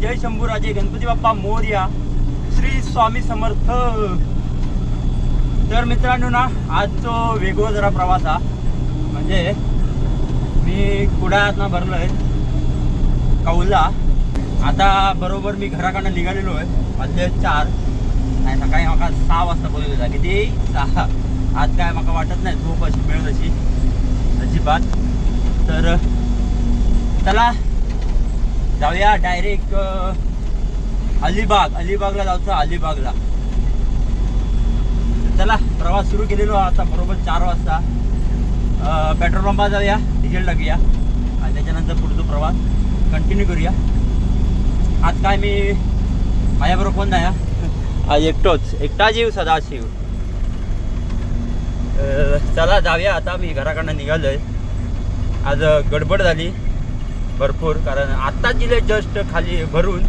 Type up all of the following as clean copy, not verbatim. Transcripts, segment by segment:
जय शंभूराजे गणपती बाप्पा मोरया, श्री स्वामी समर्थ. तर मित्रांनो ना, आज तो वेगळा जरा प्रवास हा. म्हणजे मी कुडाळातनं भरलोय कौला. आता बरोबर मी घराकडनं निघालेलो आहे. वाजले 4 आणि सकाळी मला 6 वाजता बोलवलेला. किती 6. आज काय मला वाटत नाही झोप अशी मिळत अशी अजिबात. तर चला जाऊया डायरेक्ट अलिबागला जाऊचं. अलिबागला चला प्रवास सुरू केलेलो आता बरोबर 4 वाजता. पेट्रोल पंपात जाऊया, डिझेल टाकूया आणि त्याच्यानंतर पुढचा प्रवास कंटिन्यू करूया. आज काय मी माझ्याबरोबर कोण नाही, आज एकटा जीव सदाशिव. चला जाऊया आता. मी घराकडनं निघालोय. आज गडबड झाली भरपूर, कारण आत्ताच दिले जस्ट खाली भरून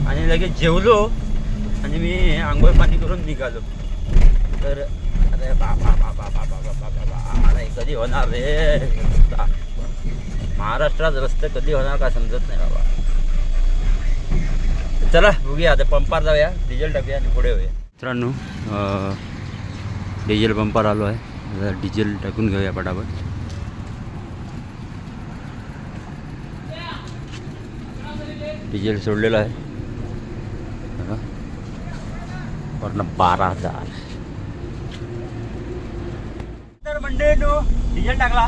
आणि लगेच जेवलो आणि मी आंघोळ पाणी करून निघालो. तर अरे बाबा बाबा बाबा बाबा बाबा अरे कधी होणार रे महाराष्ट्रात रस्ते, कधी होणार काय समजत नाही बाबा. चला बघूया आता पंपावर जाऊया, डिझेल टाकूया आणि पुढे होऊया. मित्रांनो डिझेल पंपावर आलो आहे. डिझेल टाकून घेऊया पटापट. डिझेल सोडलेलं आहे वरनं 12,000. तर मंडळींनो डिझेल टाकला,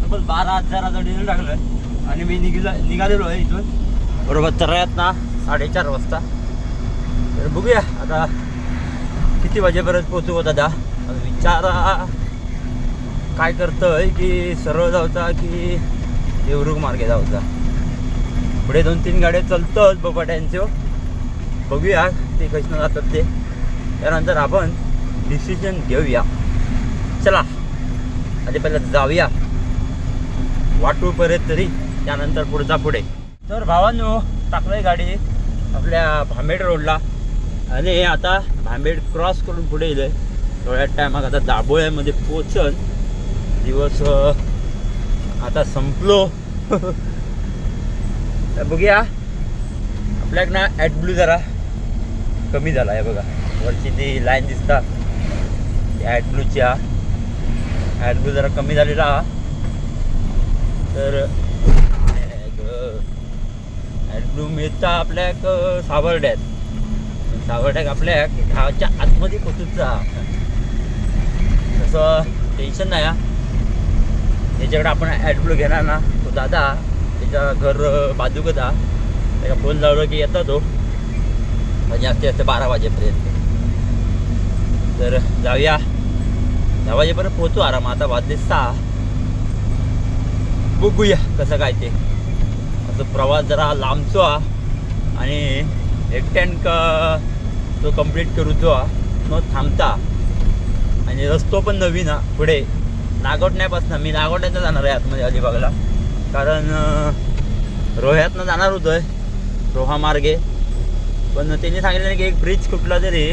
बस 12,000चा डिझेल टाकलं आणि मी निघालेलो आहे इथून बरोबर चरायात ना 4:30 वाजता. तर बघूया आता किती वाजेपर्यंत पोचू होता. दादा विचारा काय करतोय की सरळ जाऊचा की देवरुख मार्गे जाऊचा. पुढे 2-3 गाड्या चालतात बपाट्यांच्या, बघूया ते कशा जातात ते. त्यानंतर आपण डिसिजन घेऊया. चला आधी पहिला जाऊया वाटूपर्यंत तरी, त्यानंतर पुढचा पुढे. तर भावांनो टाकलंय गाडी आपल्या भांबेड रोडला आणि आता भांबेड क्रॉस करून पुढे येईल. थोड्या टायमात आता दाभोळ्यामध्ये पोचन. दिवस आता संपलो. तर बघूया आपल्याकडनं ॲडब्ल्यू जरा कमी झाला आहे बघा. वरची ती लाईन दिसता ॲडब्ल्यूच्या, ॲडब्ल्यू जरा कमी झालेला. तर ॲडब्ल्यू मिळता आपल्याक सावर्ड्यात आपल्या गावाच्या आतमध्ये पोचूचा. तसं टेन्शन नाही. त्याच्याकडे आपण ॲडब्ल्यू घेणार ना, तो दादा त्याच्या घर बाजूकच हा. त्याला फोन लावलं की येता तो जास्तीत जास्त 12 वाजेपर्यंत. तर जाऊया 10 वाजेपर्यंत पोचू आराम. आता वाजले 6. बघूया कसं काय ते. असं प्रवास जरा लांबचो आणि एकट्यान तो कंप्लीट करूचो न थांबता. आणि रस्तो पण नवीन हा पुढे नागोठण्यापासून. मी नागोठण्यातनं जाणार आहे आतमध्ये अलिबागला, कारण रोह्यातनं जाणार होतोय रोहा मार्गे. पण त्यांनी सांगितलं की एक ब्रिज कुठला तरी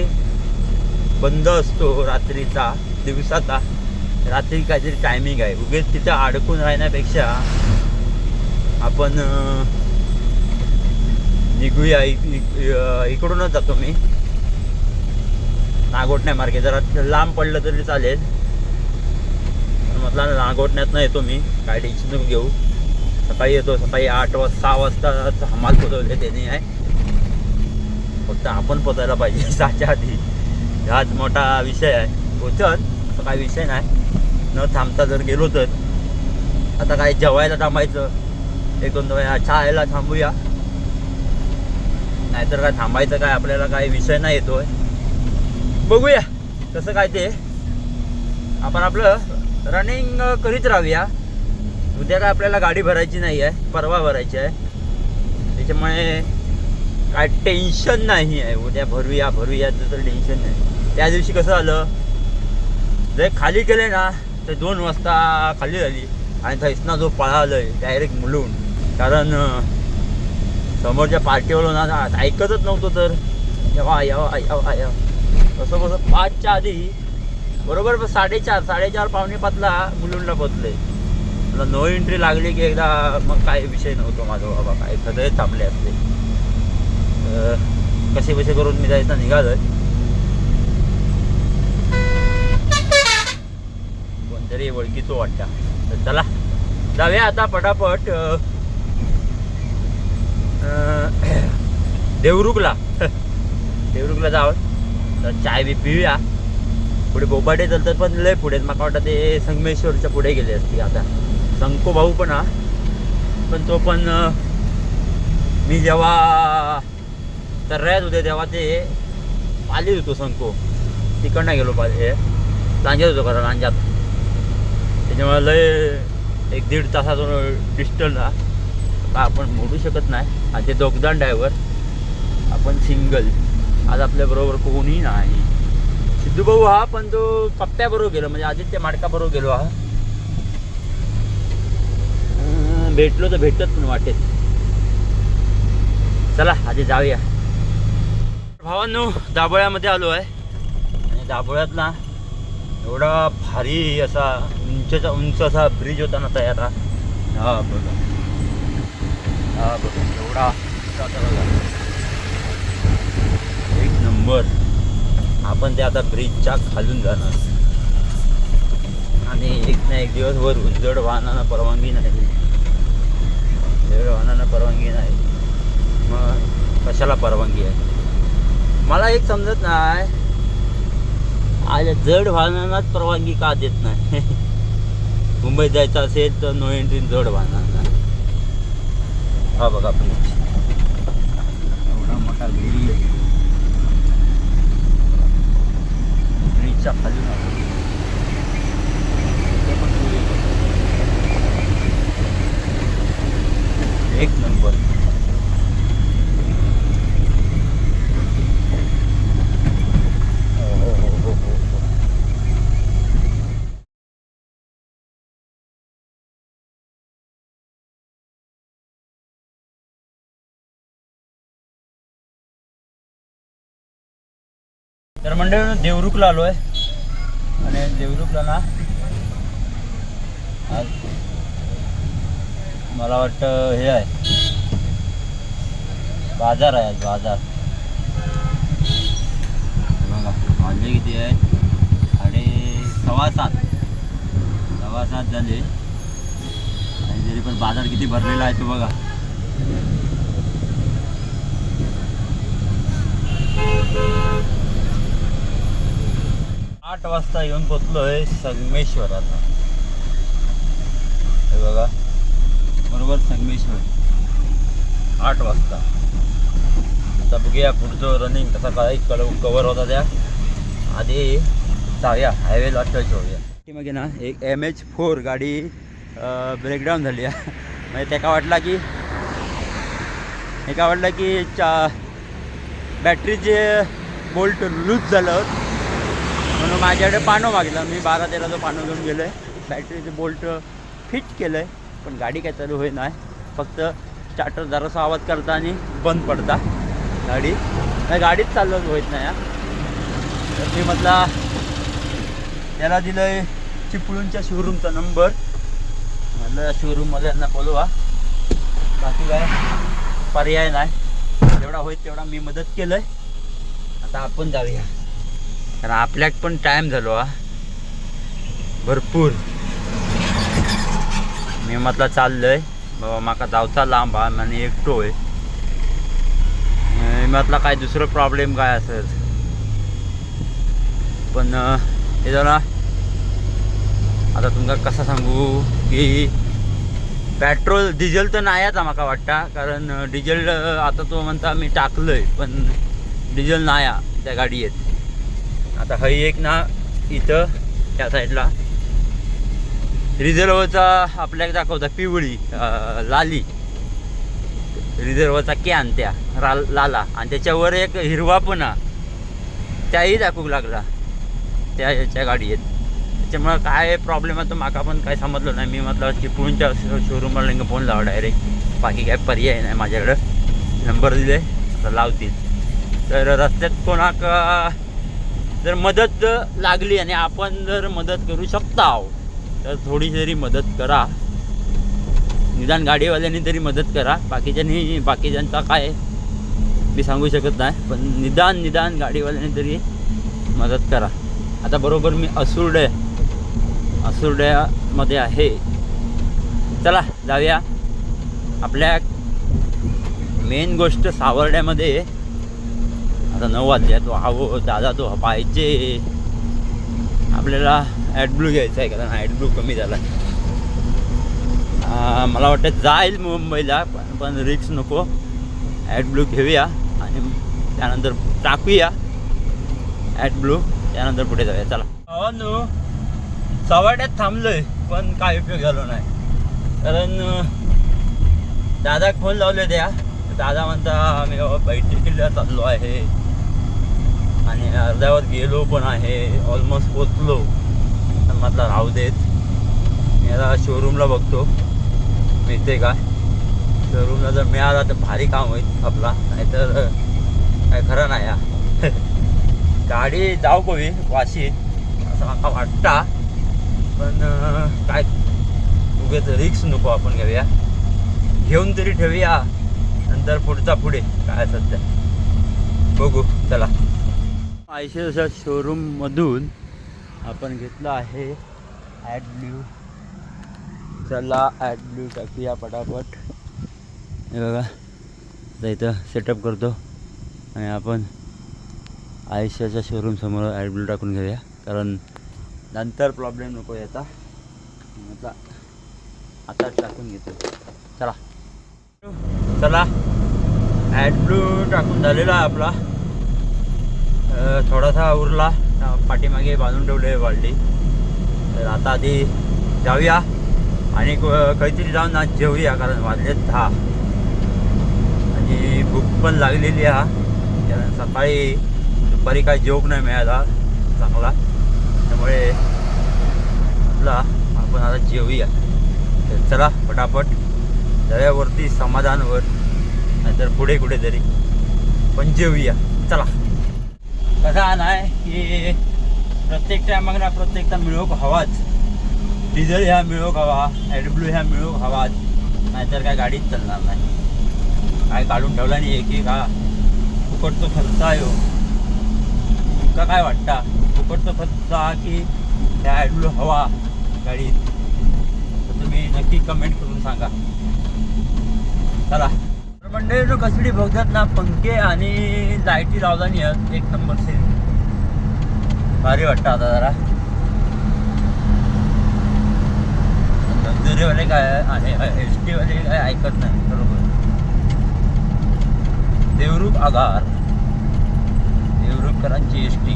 बंद असतो रात्रीचा, दिवसाचा. रात्री काहीतरी टायमिंग आहे. उगेच तिथं अडकून राहण्यापेक्षा आपण निघूया. इकडूनच जातो मी नागोठण्या मार्गे. जरा लांब पडलं तरी चालेल, म्हटलं नागोठण्यात येतो मी. काय टेन्शन नको घेऊ. सकाळी येतो. सकाळी 6 वाजता हमाल पोचवले त्यांनी आहे. फक्त आपण पोचायला पाहिजे 6च्या आधी. हाच मोठा विषय आहे. पोचन तर काही विषय नाही. न थांबता जर गेलो तर आता काय जेवायला थांबायचं, 1-2 वेळा चहायला थांबूया. नाहीतर काय थांबायचं काय आपल्याला काही विषय नाही येतोय. बघूया कसं काय ते. आपण आपलं रनिंग करीत राहूया. उद्या काय आपल्याला गाडी भरायची नाही आहे, परवा भरायची आहे. त्याच्यामुळे काय टेन्शन नाही आहे. उद्या भरूया तर टेन्शन नाही. त्या दिवशी कसं झालं, जर खाली केले ना तर 2 वाजता खाली झाली आणि थैसना जो पळालं आहे डायरेक्ट मुलून. कारण समोरच्या पार्टीवर ना ऐकतच नव्हतो. तर या कसं 5च्या आधी बरोबर 4:30 पावणे 5ला मुलुंडला पोचले. मला नो एंट्री लागली की एकदा मग काय विषय नव्हतो माझा बाबा. काय सगळे थांबले असते. कसे बसे करून मी जायचं निघालोय. कोणतरी ओळखीचो वाटतं. तर चला जाऊया आता पटापट देवरुखला जावं. तर चाय बी पिऊया. पुढे बोबाटे चालतात पण लय पुढे मला वाटतं ते संगमेश्वरच्या पुढे गेले असते. आता संको भाऊ पण हा पण तो पण मी जेव्हा तर्रायात होते तेव्हा ते पालीत होतो संको. तिकडनं गेलो हे लांजात होतो खरं लांजात. त्याच्यामुळे लय 1-1.5 तासाचा डिस्टन्स हा आता आपण मोडू शकत नाही. आणि ते दोघदान ड्रायव्हर आपण सिंगल. आज आपल्याबरोबर कोणी नाही. सिद्धू भाऊ हा पण तो पप्प्याबरोबर गेलो म्हणजे आदित्य माडकाबरोबर गेलो हा. भेटलो तर भेटत पण वाटेत. चला आधी जाऊया. भावांनो दाभोळ्यामध्ये आलो आहे. आणि दाभोळ्यातला एवढा भारी असा उंच असा ब्रिज होता ना तयार. हा बघा एवढा एक नंबर. आपण ते आता ब्रिजच्या खालून जाणार आणि एक ना एक दिवस वर जड वाहनांना परवानगी नाही. जड वाहनांना परवानगी नाही मग कशाला परवानगी आहे मला एक समजत नाही. आज जड वाहनांनाच परवानगी का देत नाही. मुंबईत जायचं असेल तर नो एंट्री जड वाहनांना. हा बघा ब्रिज एवढा मोठा ब्रिजच्या खाली एक नंबर. तर मंडळी देवरुखला आलो आहे. आणि देवरुखला ना आज मला वाटतं हे आहे बाजार आहे. आज बाजार बघा वाजले किती आहे 6:15 झाले. आणि तरी पण बाजार किती भरलेला आहे तो बघा. आठ वाजता येऊन पोचलोय संगमेश्वरात. हे बघा बरोबर संगमेश्वर 8 वाजता. आता बघूया पुढचं रनिंग कसा काय कवर होता. त्या आधी जाऊया हायवेला टच होऊया. मग ना एक MH4 गाडी ब्रेकडाऊन झाली आहे. म्हणजे त्याका वाटला की बॅटरीचे बोल्ट लूज झालं म्हणून माझ्याकडे पानो मागला. मी 12-13 पानो घेऊन गेलो आहे. बॅटरीचे बोल्ट फिट केलं आहे पण गाडी काय चालू होई नाही. फक्त स्टार्टर जरासा आवाज करता आणि बंद पडता गाडीच चालवत होत नाही. तर मी म्हटला त्याला दिलं आहे चिपळूणच्या शोरूमचा नंबर. म्हटलं शोरूममध्ये यांना बोलवा. बाकी काय पर्याय नाही. जेवढा होईल तेवढा मी मदत केलं आहे. आता आपण जाऊया कारण आपल्याक पण टाईम झालो हा भरपूर. मी म्हटलं चाललंय बाबा माका जावचा लांब हा आणि एकटो आहे. म्हटलं काय दुसरं प्रॉब्लेम काय असेल पण हे झालं. आता तुमका कसं सांगू की पेट्रोल डिझेल तर नाही आता माका वाटतं. कारण डिझेल आता तो म्हणता मी टाकलंय पण डिझेल नाही त्या गाडीत. आता हई एक ना इथं त्या साईडला रिझर्वचा आपल्याला दाखवता पिवळी लाली रिझर्वचा कॅन त्या लाला आणि त्याच्यावर एक हिरवा पण त्याही दाखवू लागला त्या गाडीत. त्याच्यामुळं काय प्रॉब्लेम आहे तो माका पण काय समजलं नाही. मी म्हटलं चिपळूणच्या शोरूमला फोन लावा डायरेक्ट. बाकी काय पर्याय नाही माझ्याकडं. नंबर दिले आता लावतील. तर रस्त्यात कोणाक जर मदत लागली आणि आपण जर मदत करू शकता तर थोडी तरी मदत करा. निदान गाडीवाल्यांनी तरी मदत करा. बाकीच्यांचा काय मी सांगू शकत नाही, पण निदान गाडीवाल्याने तरी मदत करा. आता बरोबर मी असुर्ड्यामध्ये आहे. चला जाऊया. आपल्या मेन गोष्ट सावर्ड्यामध्ये आता 9 वाजले. तो आहो दादा तो पाहिजे आपल्याला. ॲडब्लू घ्यायचा आहे कारण ॲडब्लू कमी झाला. मला वाटतं जाईल मुंबईला, पण रिक्स नको. ॲडब्लू घेऊया आणि त्यानंतर टाकूया ॲडब्लू, त्यानंतर पुढे जाऊया. चला. हो नो सावर्ड्यात थांबलोय पण काय उपयोग झाला नाही. कारण दादा फोन लावले द्या. दादा म्हणता आम्ही बैठकीला चाललो आहे आणि अर्ध्यावर गेलो पण आहे, ऑलमोस्ट पोचलो. तर म्हटलं राहू देत, मी आता शोरूमला बघतो मिळते का. शोरूमला जर मिळाला तर भारी काम होईल आपला, नाहीतर काय खरं नाही या. गाडी जाऊ कवी वाशीत असं मला वाटता, पण काय उगाच रिक्स नको आपण घेऊया. घेऊन तरी ठेवूया, नंतर पुढचा पुढे काय सध्या बघू. चला. आयशेच्या शोरूममधून आपण घेतलं आहे ॲडब्ल्यू. चला ॲडब्ल्यू टाकूया पटापट. हे बघा आता इथं सेटअप करतो आणि आपण आयशेच्या शोरूमसमोर ॲडब्ल्यू टाकून घेऊया, कारण नंतर प्रॉब्लेम नको याचा. म्हटलं आता टाकून घेतो. चला चला. ॲडब्ल्यू टाकून झालेला आहे आपला. थोडासा उरला, पाठीमागे बांधून ठेवले बाल्टी. तर आता आधी जाऊया आणि काहीतरी जाऊन आज जेवूया, कारण वाजलेत 10 आणि भूक पण लागलेली आहे. कारण सकाळी दुपारी काय जेवण नाही मिळाला चांगला, त्यामुळे म्हटलं आपण आता जेवूया. तर चला पटापट दऱ्यावरती समाधानवर, नाहीतर पुढे कुठेतरी, पण जेवूया. चला. कसा नाही की प्रत्येक टायमाला प्रत्येकता मिळवक हवाच. डिझेल ह्या मिळवक हवा, ॲडब्ल्यू ह्या मिळवक हवाच, नाहीतर काय गाडीच चालणार नाही. काय काढून ठेवला नाही आहे की का फुकटतो खर्च आहे हो. तुमका काय वाटता, फुकटतो खर्च की ह्या ॲडब्ल्यू हवा गाडीत? तर तुम्ही नक्की कमेंट करून सांगा. चला. मंडळी कसली बघतात ना, पंखे आणि लाईटी लावतानी आहेत, एक नंबर सीन भारी वाटतं. आता जरा लक्झरीवाले काय आणि एस टीवाले काय ऐकत नाही. बरोबर. देवरूख आगार, देवरूखकरांची एस टी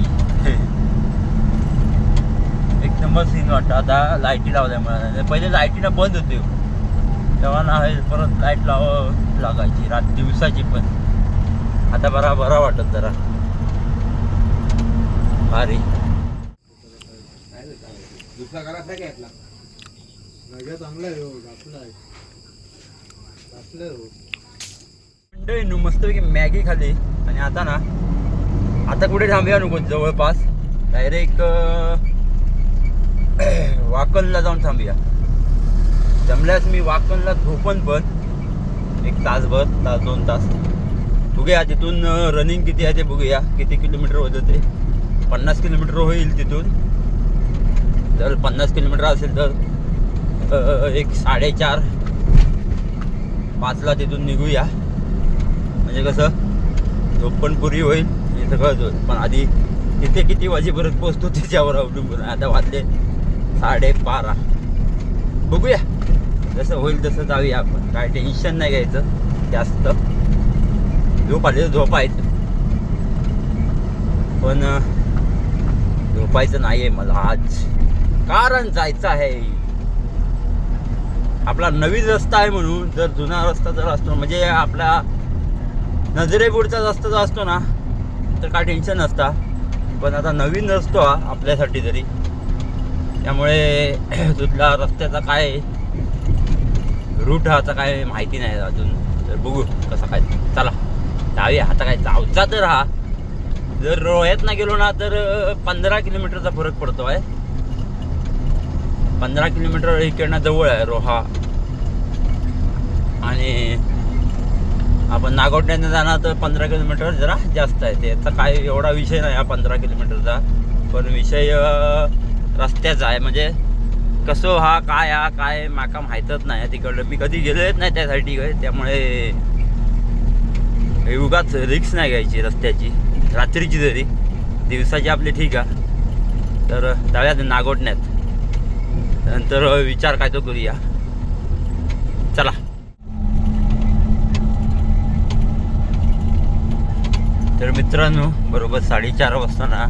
एक नंबर सीन वाटतं. आता लाईटी लावल्यामुळे, पहिले लाईटीला बंद होते तेव्हा ना, परत लाईट लागायची रात दिवसाची पण. आता बरा वाटत जरा भारी. मस्तपैकी मॅगी खाली आणि आता ना, आता कुठे थांबूया नको, जवळपास डायरेक्ट वाकलला जाऊन थांबूया. जमल्यास मी वाकलला झोपन पण एक तासभर, 2 तास बघूया. तिथून रनिंग किती आहे ते बघूया, किती किलोमीटर होतं ते. 50 किलोमीटर होईल तिथून. जर 50 किलोमीटर असेल तर एक 4:30-5ला तिथून निघूया. म्हणजे कसं झोप पण पुरी होईल आणि सगळंच होईल. पण आधी तिथे किती वाजेपर्यंत पोचतो त्याच्यावर अवलंबून. आता वाजले 12:30. बघूया जसं होईल तसं जाऊया आपण. काय टेन्शन नाही घ्यायचं जास्त. झोप आली तर झोपायचं, पण झोपायचं नाही आहे मला आज, कारण जायचं आहे. आपला नवीन रस्ता आहे म्हणून. जर जुना रस्ता जर असतो, म्हणजे आपल्या नजरेपुढचा रस्ता जर असतो ना, तर काय टेन्शन नसता. पण आता नवीन रस्तो हा आपल्यासाठी तरी, त्यामुळे तुझला रस्त्याचा काय रूट हा आता काय माहिती नाही अजून. तर बघू कसं काय. चला जाऊया. आता काय जाऊचा तर हा, जर रोह्यात ना गेलो ना तर 15 किलोमीटरचा फरक पडतो आहे. 15 किलोमीटर इकडनं जवळ आहे रोहा, आणि आपण नागोठण्याने जाणार तर 15 किलोमीटर जरा जास्त आहे. त्याचा काय एवढा विषय नाही हा 15 किलोमीटरचा, पण विषय रस्त्याचा आहे. म्हणजे कसं हा काय माका माहीतच नाही तिकडलं, मी कधी गेलोच नाही त्यासाठी काय. त्यामुळे उगाच रिक्स नाही घ्यायची रस्त्याची, रात्रीची जरी, दिवसाची आपली ठीक आहे. तर जाऊयात नागोठण्यात, नंतर विचार काय तो करूया. चला. तर मित्रांनो, बरोबर 4:30 वाजता ना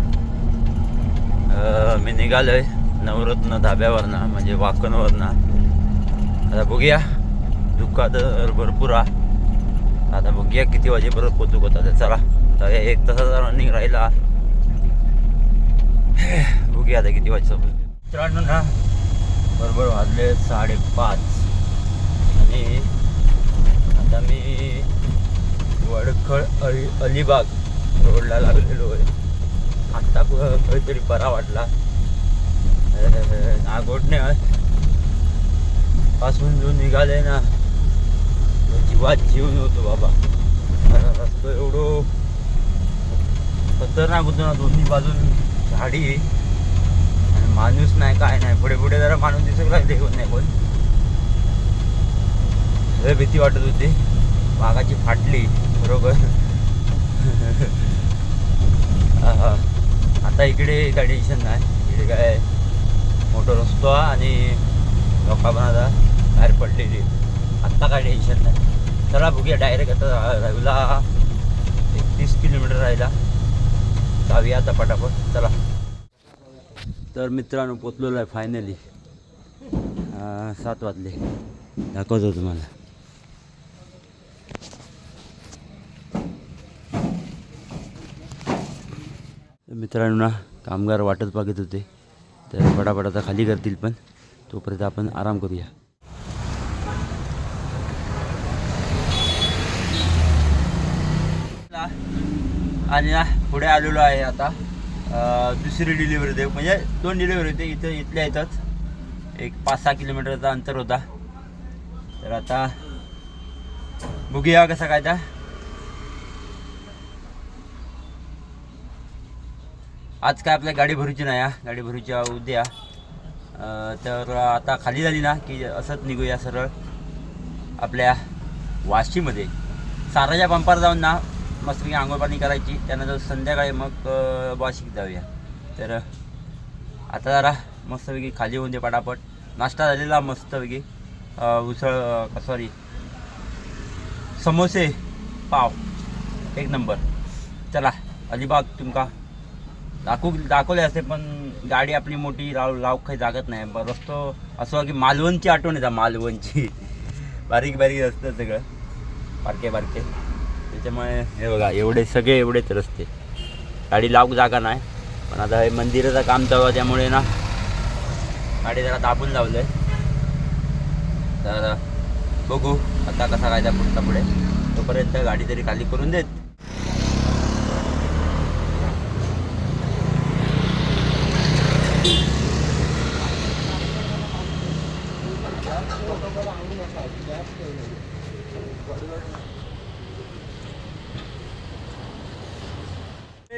मी निघालोय नवरत्न धाब्यावरनं, म्हणजे वाकणवरनं. आता बघूया, दुःखात भरपूर आता बघूया किती वाजेपर्यंत पोचू होता. चला, तर 1 तासाचा रनिंग राहिला. बघूया आता किती वाजता. मित्रांनो ना, बरोबर वाजले 5:30 आणि आता मी वडखळ अलिबाग रोडला लागलेलो आहे. आत्ता काहीतरी बरा वाटला. नागोठणे पासून जो निघाले ना, जीवात जीव नव्हतो बाबा. रस्ता एवढं खतरनाक होतो ना, दोन्ही बाजून झाडी आणि माणूस नाही, काय नाही. पुढे पुढे जरा माणूस दिसत काय देखत नाही, पण लय भीती वाटत होती. मागाची फाटली बरोबर. आता इकडे काय टेन्शन नाही, इकडे काय मोठं रस्तो आणि लोक पण आता बाहेर पडलेली. आत्ता काय टेन्शन नाही. चला बघूया डायरेक्ट. आता राहिला 31 किलोमीटर राहिला, जाऊया आता पटापट. चला. तर मित्रांनो, पोचलेलो आहे फायनली. 7 वाजले, दाखवतो तुम्हाला. मित्रांनो ना, कामगार वाटत बघत होते, तर पटापट आता खाली करतील, पण तोपर्यंत आपण आराम करूया. आणि ना पुढे आलेलो आहे आता. दुसरी डिलिव्हरी होते, म्हणजे 2 डिलिव्हरी होते इथं, इथल्या इथंच. एक 5-6 किलोमीटरचा अंतर होता. तर आता बघूया कसं काय. त्या आज काय आपल्या गाडी भरूची नाही, गाडी भरूची उद्या. तर आता खाली झाली ना की असंच निघूया सरळ आपल्या वाशीमध्ये. साराच्या पंपावर जाऊन ना मस्तपैकी आंघोळ पाणी करायची, त्यानंतर संध्याकाळी मग वाशीत जाऊया. तर आता जरा मस्तपैकी खाली होऊन दे पटापट. नाश्ता झालेला मस्तपैकी, उसळ सॉरी समोसे पाव एक नंबर. चला, अलिबाग तुमका दाखवले असते, पण गाडी आपली मोठी लाव काही जागत नाही. रस्तो असं की मालवणची आठवण येतात, मालवणची. बारीक बारीक रस्ते सगळं, बारके बारके. त्याच्यामुळे हे बघा, एवढेच रस्ते, गाडी लावू जागा नाही. पण आता हे मंदिराचं काम चालू आहे, त्यामुळे ना गाडी जरा दाबून लावलं आहे. तर बघू आता कसा कायदा पुढचा पुढे. तोपर्यंत गाडी तरी खाली करून देत.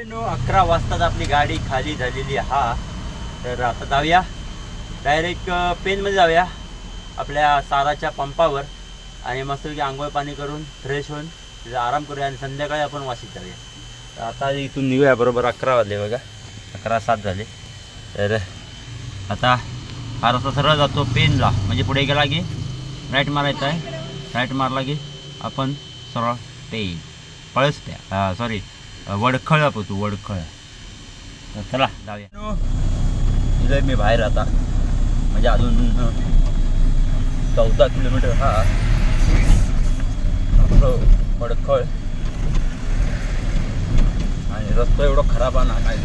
नो 11 वाजताच आपली गाडी खाली झालेली हा. तर आता जाऊया डायरेक्ट पेनमध्ये जाऊया आपल्या साराच्या पंपावर, आणि मस्तपैकी आंघोळ पाणी करून फ्रेश होऊन तिथं आराम करूया, आणि संध्याकाळी आपण वाशीत जाऊया. तर आता इथून निघूया. बरोबर 11 वाजले बघा, 11:07 झाले. तर आता हा रस्ता सरळ जातो पेनला, म्हणजे पुढे गेला की राईट मारायचा आहे. राईट मारला की आपण सरळ पेन पळसत्या सॉरी वडखळ पोचू, वडखळ. तर चला जाऊया. इथे मी बाहेर आता, म्हणजे अजून 14 किलोमीटर हा आपलं वडखळ. आणि रस्ता एवढा खराब आहे ना, काय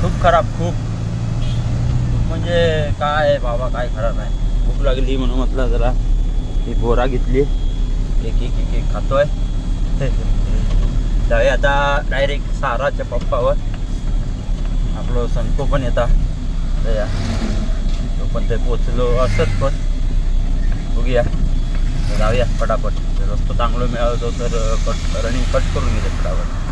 खूप खराब, खूप म्हणजे काय बाबा, काय खराब नाही. भूक लागली म्हणून म्हटलं जरा ही बोरा घेतली, एक खातोय. जाऊया आता डायरेक्ट साराच्या पंपावर. आपलं संको पण येतात. पण ते पोचलो असत पण बघूया जाऊया पटापट रस्ता चांगलं मिळालं तर रनिंग कट करून घेते पटापट.